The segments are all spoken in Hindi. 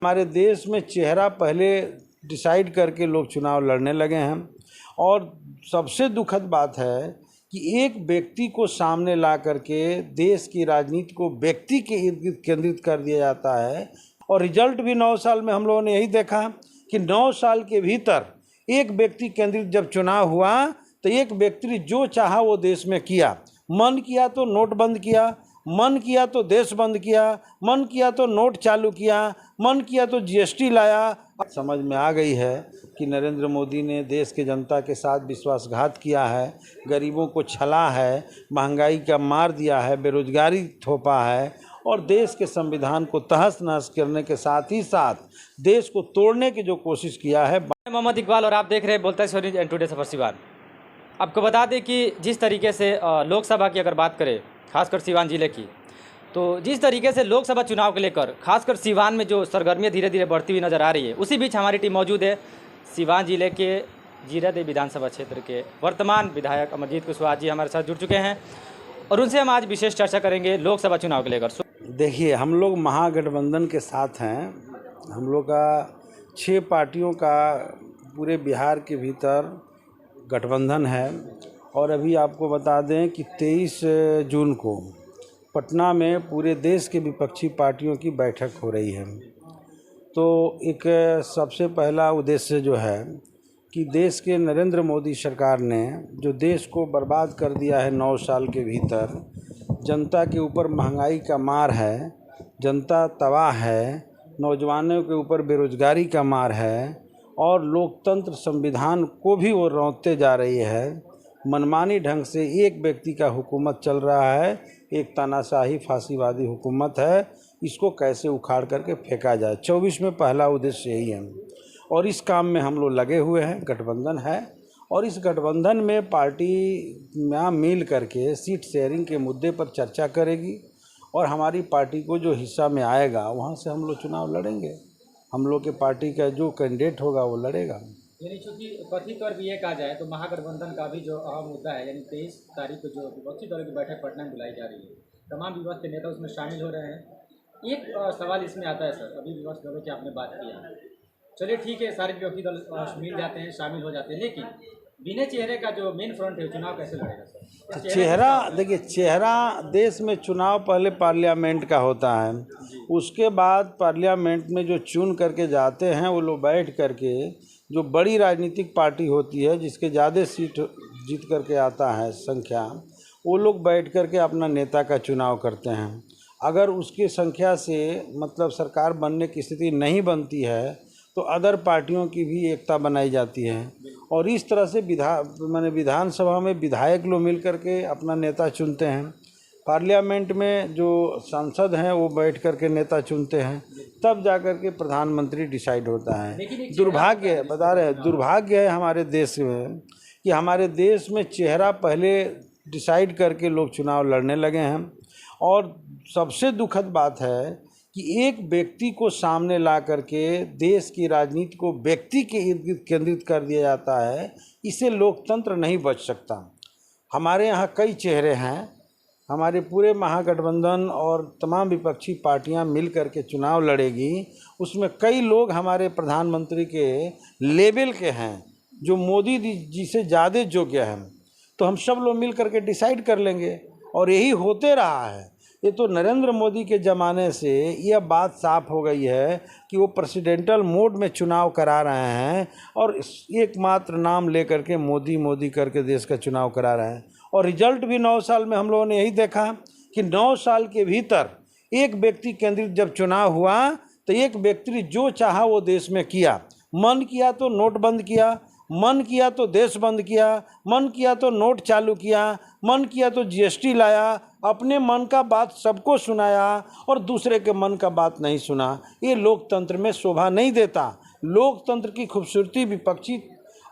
हमारे देश में चेहरा पहले डिसाइड करके लोग चुनाव लड़ने लगे हैं और सबसे दुखद बात है कि एक व्यक्ति को सामने ला करके देश की राजनीति को व्यक्ति के इर्द गिर्द केंद्रित कर दिया जाता है। और रिजल्ट भी 9 साल में हम लोगों ने यही देखा कि 9 साल के भीतर एक व्यक्ति केंद्रित जब चुनाव हुआ तो एक व्यक्ति जो चाहा वो देश में किया। मन किया तो नोट बंद किया, मन किया तो देश बंद किया, मन किया तो नोट चालू किया, मन किया तो जीएसटी लाया। समझ में आ गई है कि नरेंद्र मोदी ने देश के जनता के साथ विश्वासघात किया है, गरीबों को छला है, महंगाई का मार दिया है, बेरोजगारी थोपा है और देश के संविधान को तहस नहस करने के साथ ही साथ देश को तोड़ने की जो कोशिश किया है। मोहम्मद इकबाल और आप देख रहे हैं बोलता है एंड टुडे सफर सिवान। आपको बता दें कि जिस तरीके से लोकसभा की अगर बात करें खासकर सिवान जिले की, तो जिस तरीके से लोकसभा चुनाव को लेकर खासकर सिवान में जो सरगर्मियाँ धीरे धीरे बढ़ती हुई नज़र आ रही है, उसी बीच हमारी टीम मौजूद है सिवान जिले के जीरादेव विधानसभा क्षेत्र के वर्तमान विधायक अमरजीत कुशवाहा जी हमारे साथ जुड़ चुके हैं और उनसे हम आज विशेष चर्चा करेंगे लोकसभा चुनाव को लेकर। देखिए, हम लोग महागठबंधन के साथ हैं। हम लोग का 6 पार्टियों का पूरे बिहार के भीतर गठबंधन है और अभी आपको बता दें कि 23 जून को पटना में पूरे देश के विपक्षी पार्टियों की बैठक हो रही है। तो एक सबसे पहला उद्देश्य जो है कि देश के नरेंद्र मोदी सरकार ने जो देश को बर्बाद कर दिया है 9 साल के भीतर, जनता के ऊपर महंगाई का मार है, जनता तबाह है, नौजवानों के ऊपर बेरोजगारी का मार है और लोकतंत्र संविधान को भी वो रौंदते जा रही है। मनमानी ढंग से एक व्यक्ति का हुकूमत चल रहा है, एक तानाशाही फांसीवादी हुकूमत है। इसको कैसे उखाड़ करके फेंका जाए, 24 में पहला उद्देश्य यही है और इस काम में हम लोग लगे हुए हैं। गठबंधन है और इस गठबंधन में पार्टी में मिल करके सीट शेयरिंग के मुद्दे पर चर्चा करेगी और हमारी पार्टी को जो हिस्सा में आएगा वहाँ से हम लोग चुनाव लड़ेंगे। हम लोग के पार्टी का जो कैंडिडेट होगा वो लड़ेगा। यानी चूँकि कथित तौर पर ये कहा जाए तो महागठबंधन का भी जो अहम मुद्दा है, यानी 23 तारीख को जो विपक्षी दलों की बैठक पटना में बुलाई जा रही है, तमाम विपक्ष के नेता उसमें शामिल हो रहे हैं। एक सवाल इसमें आता है सर, अभी विपक्ष दलों की आपने बात किया, चलिए ठीक है, सारे विपक्षी दल मिल जाते हैं, शामिल हो जाते हैं, लेकिन बिना चेहरे का जो मेन फ्रंट है चुनाव कैसे लड़ेगा सर? तो चेहरा देखिए, चेहरा देश में चुनाव पहले पार्लियामेंट का होता है, उसके बाद पार्लियामेंट में जो चुन करके जाते हैं वो लोग बैठ करके, जो बड़ी राजनीतिक पार्टी होती है जिसके ज़्यादा सीट जीत करके आता है संख्या, वो लोग बैठ करके अपना नेता का चुनाव करते हैं। अगर उसकी संख्या से मतलब सरकार बनने की स्थिति नहीं बनती है तो अदर पार्टियों की भी एकता बनाई जाती है और इस तरह से विधानसभा में विधायक लोग मिल करके अपना नेता चुनते हैं। पार्लियामेंट में जो सांसद हैं वो बैठ करके नेता चुनते हैं, तब जाकर के प्रधानमंत्री डिसाइड होता है। दुर्भाग्य बता रहे हैं, दुर्भाग्य है हमारे देश में कि हमारे देश में चेहरा पहले डिसाइड करके लोग चुनाव लड़ने लगे हैं और सबसे दुखद बात है कि एक व्यक्ति को सामने ला करके देश की राजनीति को व्यक्ति के इर्द गिर्द केंद्रित कर दिया जाता है। इससे लोकतंत्र नहीं बच सकता। हमारे यहाँ कई चेहरे हैं, हमारे पूरे महागठबंधन और तमाम विपक्षी पार्टियां मिल करके चुनाव लड़ेगी। उसमें कई लोग हमारे प्रधानमंत्री के लेवल के हैं जो मोदी जी से ज़्यादा योग्य हैं, तो हम सब लोग मिल करके डिसाइड कर लेंगे और यही होते रहा है। ये तो नरेंद्र मोदी के ज़माने से यह बात साफ हो गई है कि वो प्रेसिडेंटल मोड में चुनाव करा रहे हैं और एकमात्र नाम लेकर के मोदी मोदी करके देश का चुनाव करा रहे हैं और रिजल्ट भी 9 साल में हम लोगों ने यही देखा कि 9 साल के भीतर एक व्यक्ति केंद्रित जब चुनाव हुआ तो एक व्यक्ति जो चाहा वो देश में किया। मन किया तो नोट बंद किया, मन किया तो देश बंद किया, मन किया तो नोट चालू किया, मन किया तो जीएसटी लाया, अपने मन का बात सबको सुनाया और दूसरे के मन का बात नहीं सुना। ये लोकतंत्र में शोभा नहीं देता। लोकतंत्र की खूबसूरती विपक्षी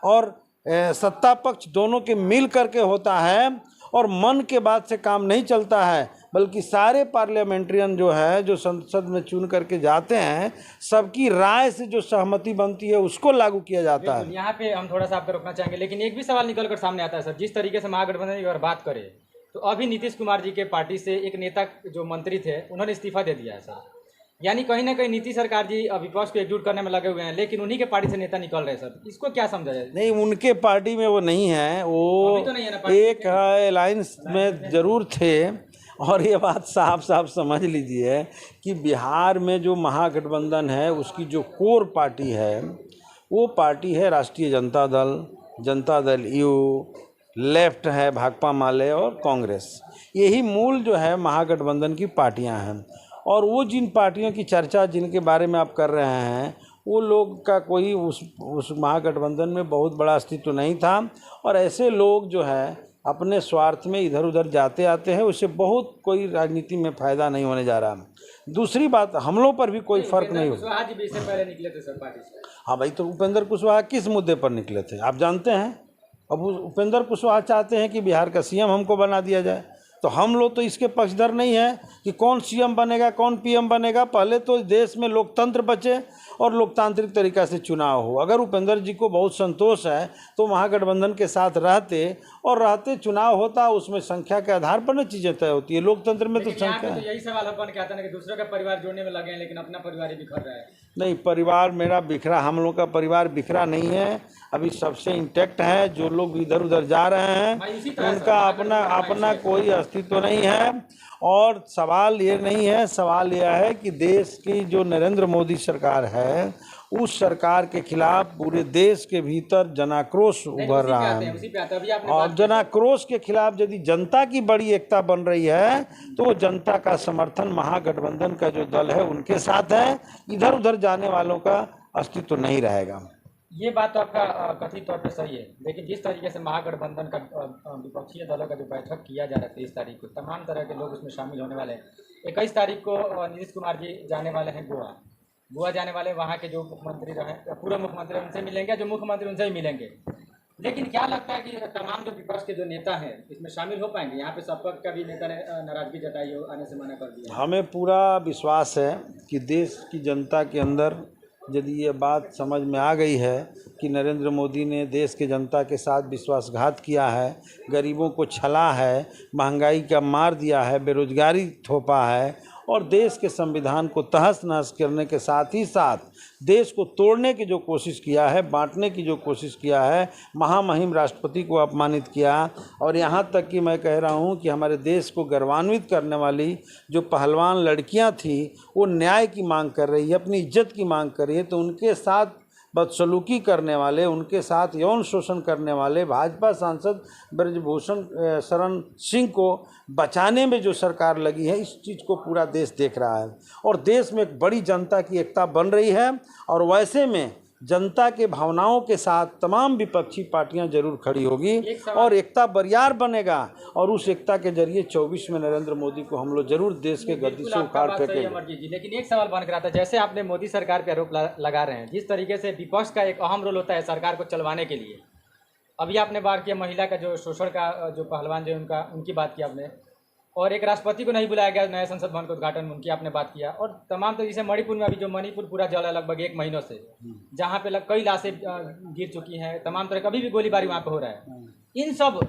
और सत्ता पक्ष दोनों के मिल करके होता है और मन के बात से काम नहीं चलता है, बल्कि सारे पार्लियामेंट्रियन जो है जो संसद में चुन करके जाते हैं, सबकी राय से जो सहमति बनती है उसको लागू किया जाता है। यहाँ पे हम थोड़ा सा आपको रोकना चाहेंगे, लेकिन एक भी सवाल निकल कर सामने आता है सर। जिस तरीके से महागठबंधन की अगर बात करें तो अभी नीतीश कुमार जी के पार्टी से एक नेता जो मंत्री थे उन्होंने इस्तीफा दे दिया है सर। यानी कहीं ना कहीं नीतीश सरकार जी विपक्ष को एकजुट करने में लगे हुए हैं, लेकिन उन्हीं के पार्टी से नेता निकल रहे हैं सर, इसको क्या समझा जाए? नहीं, उनके पार्टी में वो नहीं है, वो अभी तो नहीं है ना पार्टी एक अलायंस में जरूर थे। और ये बात साफ साफ समझ लीजिए कि बिहार में जो महागठबंधन है उसकी जो कोर पार्टी है वो पार्टी है राष्ट्रीय जनता दल यू, लेफ्ट है भाकपा माले और कांग्रेस। यही मूल जो है महागठबंधन की पार्टियां हैं। और वो जिन पार्टियों की चर्चा जिनके बारे में आप कर रहे हैं वो लोग का कोई उस महागठबंधन में बहुत बड़ा अस्तित्व नहीं था। और ऐसे लोग जो है अपने स्वार्थ में इधर उधर जाते आते हैं, उससे बहुत कोई राजनीति में फ़ायदा नहीं होने जा रहा। दूसरी बात, हमलों पर भी कोई फर्क नहीं हुआ। आज भी इससे पहले निकले थे सर पार्टी से। हाँ भाई, तो उपेंद्र कुशवाहा किस मुद्दे पर निकले थे आप जानते हैं। अब उपेंद्र कुशवाहा चाहते हैं कि बिहार का सीएम हमको बना दिया जाए, तो हम लोग तो इसके पक्षधर नहीं है कि कौन सीएम बनेगा कौन पीएम बनेगा। पहले तो देश में लोकतंत्र बचे और लोकतांत्रिक तरीका से चुनाव हो। अगर उपेंद्र जी को बहुत संतोष है तो महागठबंधन के साथ रहते चुनाव होता, उसमें संख्या के आधार पर न चीज़ें तय होती है। लोकतंत्र में तो संख्या तो यही सवाल अपन कहते हैं कि दूसरों का परिवार जोड़ने में लगे हैं लेकिन अपना परिवार ही बिखर रहा है। नहीं, परिवार मेरा बिखरा, हम लोग का परिवार बिखरा नहीं है, अभी सबसे इंटैक्ट है। जो लोग इधर उधर जा रहे हैं उनका अपना कोई अस्तित्व नहीं है। और सवाल ये नहीं है, सवाल यह है कि देश की जो नरेंद्र मोदी सरकार है उस सरकार के खिलाफ पूरे देश के भीतर जनाक्रोश उभर रहा है। और जनाक्रोश के खिलाफ यदि जनता की बड़ी एकता बन रही है तो जनता का समर्थन महागठबंधन का जो दल है उनके साथ है, इधर उधर जाने वालों का अस्तित्व नहीं रहेगा। ये बात तो आपका कथित तौर पर सही है, लेकिन जिस तरीके से महागठबंधन का विपक्षीय दलों का जो बैठक किया जा रहा है 23 तारीख को, तमाम तरह के लोग उसमें शामिल होने वाले हैं। 21 तारीख को नीतीश कुमार जी जाने वाले हैं गोवा जाने वाले, वहाँ के जो मुख्यमंत्री रहे पूर्व मुख्यमंत्री उनसे मिलेंगे, जो मुख्यमंत्री उनसे ही मिलेंगे। लेकिन क्या लगता है कि तमाम जो विपक्ष के जो नेता हैं इसमें शामिल हो पाएंगे? यहाँ पे सपा का भी नेता ने नाराजगी जताई हो, आने से मना कर दिया। हमें पूरा विश्वास है कि देश की जनता के अंदर यदि ये बात समझ में आ गई है कि नरेंद्र मोदी ने देश के जनता के साथ विश्वासघात किया है, गरीबों को छला है, महंगाई का मार दिया है, बेरोजगारी थोपा है और देश के संविधान को तहस नहस करने के साथ ही साथ देश को तोड़ने की जो कोशिश किया है, बांटने की जो कोशिश किया है, महामहिम राष्ट्रपति को अपमानित किया। और यहाँ तक कि मैं कह रहा हूँ कि हमारे देश को गौरवान्वित करने वाली जो पहलवान लड़कियाँ थी वो न्याय की मांग कर रही है, अपनी इज्जत की मांग कर रही है, तो उनके साथ बदसलूकी करने वाले, उनके साथ यौन शोषण करने वाले भाजपा सांसद ब्रजभूषण शरण सिंह को बचाने में जो सरकार लगी है, इस चीज़ को पूरा देश देख रहा है। और देश में एक बड़ी जनता की एकता बन रही है और वैसे में जनता के भावनाओं के साथ तमाम विपक्षी पार्टियां जरूर खड़ी होगी और एकता बरियार बनेगा। और उस एकता के जरिए 24 में नरेंद्र मोदी को हम लोग जरूर देश के गद्दी से उखाड़ फेंकेंगे। लेकिन एक सवाल बन कर आता है, जैसे आपने मोदी सरकार पे आरोप लगा रहे हैं, जिस तरीके से विपक्ष का एक अहम रोल होता है सरकार को चलवाने के लिए। अभी आपने बात किया महिला का जो शोषण का जो पहलवान जो उनकी बात की आपने, और एक राष्ट्रपति को नहीं बुलाया गया नया संसद भवन के उद्घाटन में, उनकी आपने बात किया। और तमाम तो जैसे मणिपुर में अभी जो मणिपुर पूरा जला है लगभग 1 महीनों से, जहाँ पे कई लाशें गिर चुकी हैं, तमाम तरह कभी भी गोलीबारी वहाँ पे हो रहा है। इन सब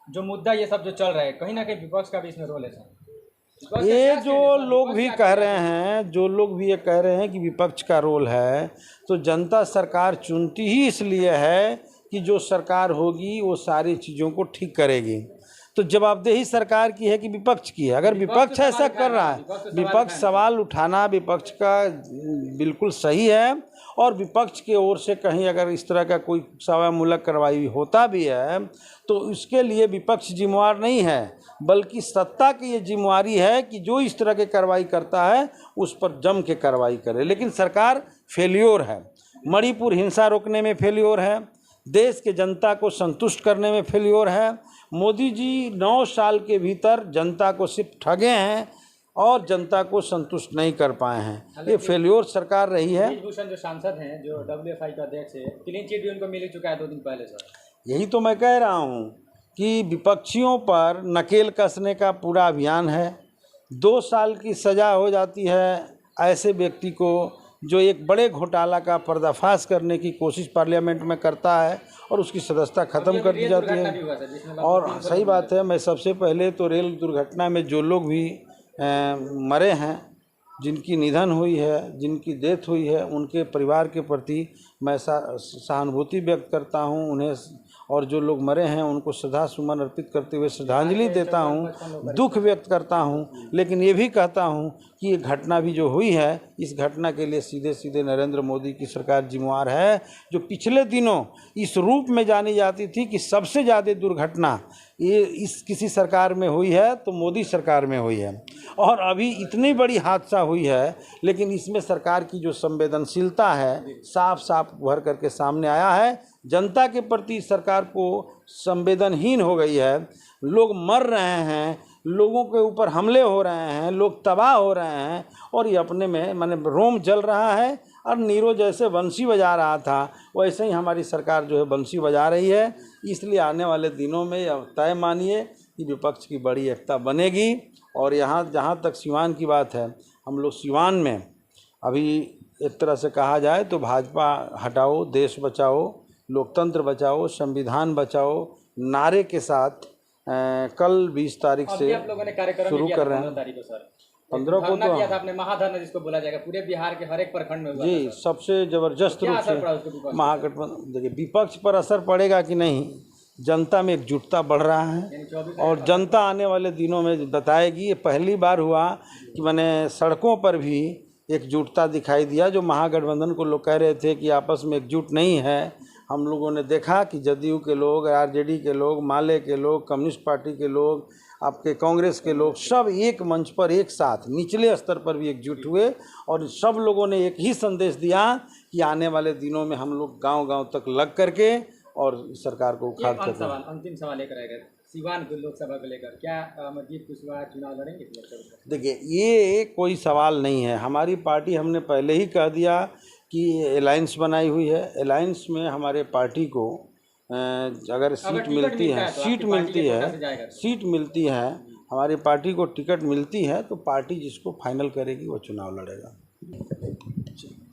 जो मुद्दा ये सब जो चल रहा है, कहीं ना कहीं विपक्ष का भी इसमें रोल है सर। ये जो लोग भी कह रहे हैं, जो लोग भी ये कह रहे हैं कि विपक्ष का रोल है, तो जनता सरकार चुनती ही इसलिए है कि जो सरकार होगी वो सारी चीज़ों को ठीक करेगी। तो जवाबदेही सरकार की है कि विपक्ष की है। अगर विपक्ष ऐसा कर रहा है, विपक्ष सवाल उठाना विपक्ष का बिल्कुल सही है। और विपक्ष की ओर से कहीं अगर इस तरह का कोई सेवामूलक कार्रवाई होता भी है तो इसके लिए विपक्ष जिम्मेवार नहीं है, बल्कि सत्ता की ये जिम्मेवारी है कि जो इस तरह की कार्रवाई करता है उस पर जम के कार्रवाई करे। लेकिन सरकार फेल्योर है, मणिपुर हिंसा रोकने में फेल्योर है, देश के जनता को संतुष्ट करने में फेल्योर है। मोदी जी 9 साल के भीतर जनता को सिर्फ ठगे हैं और जनता को संतुष्ट नहीं कर पाए हैं। ये फेल्योर सरकार रही है। ब्रजभूषण जो सांसद हैं, जो WFI का अध्यक्ष है, क्लीन चिट भी उनको मिल चुका है 2 दिन पहले सर। यही तो मैं कह रहा हूँ कि विपक्षियों पर नकेल कसने का पूरा अभियान है। 2 साल की सज़ा हो जाती है ऐसे व्यक्ति को जो एक बड़े घोटाला का पर्दाफाश करने की कोशिश पार्लियामेंट में करता है और उसकी सदस्यता ख़त्म कर दी जाती है। और सही बात है, मैं सबसे पहले तो रेल दुर्घटना में जो लोग भी मरे हैं जिनकी निधन हुई है, जिनकी डेथ हुई है, उनके परिवार के प्रति मैं सहानुभूति व्यक्त करता हूं उन्हें, और जो लोग मरे हैं उनको श्रद्धा सुमन अर्पित करते हुए श्रद्धांजलि देता हूं, दुख व्यक्त करता हूं। लेकिन ये भी कहता हूं कि ये घटना भी जो हुई है, इस घटना के लिए सीधे सीधे नरेंद्र मोदी की सरकार जिम्मेवार है, जो पिछले दिनों इस रूप में जानी जाती थी कि सबसे ज़्यादा दुर्घटना ये इस किसी सरकार में हुई है तो मोदी सरकार में हुई है। और अभी इतनी बड़ी हादसा हुई है, लेकिन इसमें सरकार की जो संवेदनशीलता है साफ साफ उभर करके सामने आया है। जनता के प्रति सरकार को संवेदनहीन हो गई है। लोग मर रहे हैं, लोगों के ऊपर हमले हो रहे हैं, लोग तबाह हो रहे हैं, और ये अपने में माने रोम जल रहा है। और नीरो जैसे बंसी बजा रहा था वैसे ही हमारी सरकार जो है बंसी बजा रही है। इसलिए आने वाले दिनों में अब तय मानिए कि विपक्ष की बड़ी एकता बनेगी। और यहाँ जहाँ तक सिवान की बात है, हम लोग सिवान में अभी एक तरह से कहा जाए तो भाजपा हटाओ, देश बचाओ, लोकतंत्र बचाओ, संविधान बचाओ नारे के साथ कल 20 तारीख से शुरू कर रहे हैं। 15 को तो किया था आपने महाधरना जिसको बोला जाएगा, पूरे बिहार के हर एक प्रखंड में हुआ जी, था। सबसे जबरदस्त रूप से महागठबंधन। देखिए विपक्ष पर असर पड़ेगा कि नहीं, जनता में एकजुटता बढ़ रहा है, और जनता आने वाले दिनों में बताएगी। ये पहली बार हुआ कि मैंने सड़कों पर भी एकजुटता दिखाई दिया। जो महागठबंधन को लोग कह रहे थे कि आपस में एकजुट नहीं है, हम लोगों ने देखा कि जदयू के लोग, आरजेडी के लोग, माले के लोग, कम्युनिस्ट पार्टी के लोग, आपके कांग्रेस के लोग, सब एक मंच पर एक साथ निचले स्तर पर भी एकजुट हुए, और सब लोगों ने एक ही संदेश दिया कि आने वाले दिनों में हम लोग गांव-गांव तक लग करके और सरकार को उखाड़ सकते हैं। अंतिम सवाल एक रहेगा सिवान लोकसभा को लेकर, क्या अमरजीत कुशवाहा चुनाव लड़ेंगे? देखिए ये कोई सवाल नहीं है। हमारी पार्टी, हमने पहले ही कह दिया कि अलायंस बनाई हुई है। अलायंस में हमारे पार्टी को अगर सीट मिलती है, हमारी पार्टी को टिकट मिलती है तो पार्टी जिसको फाइनल करेगी वो चुनाव लड़ेगा।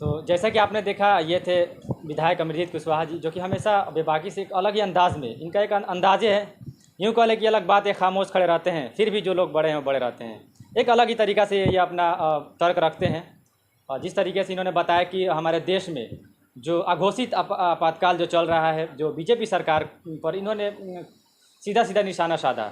तो जैसा कि आपने देखा, ये थे विधायक अमरजीत कुशवाहा जी, जो कि हमेशा बेबाकी से एक अलग ही अंदाज में, इनका एक अंदाजे है, यूँ कह लें कि अलग बात है, खामोश खड़े रहते हैं, फिर भी जो लोग बड़े हैं वो बड़े रहते हैं। एक अलग ही तरीक़ा से ये अपना तर्क रखते हैं। और जिस तरीके से इन्होंने बताया कि हमारे देश में जो अघोषित आपातकाल जो चल रहा है, जो बीजेपी सरकार पर इन्होंने सीधा सीधा निशाना साधा।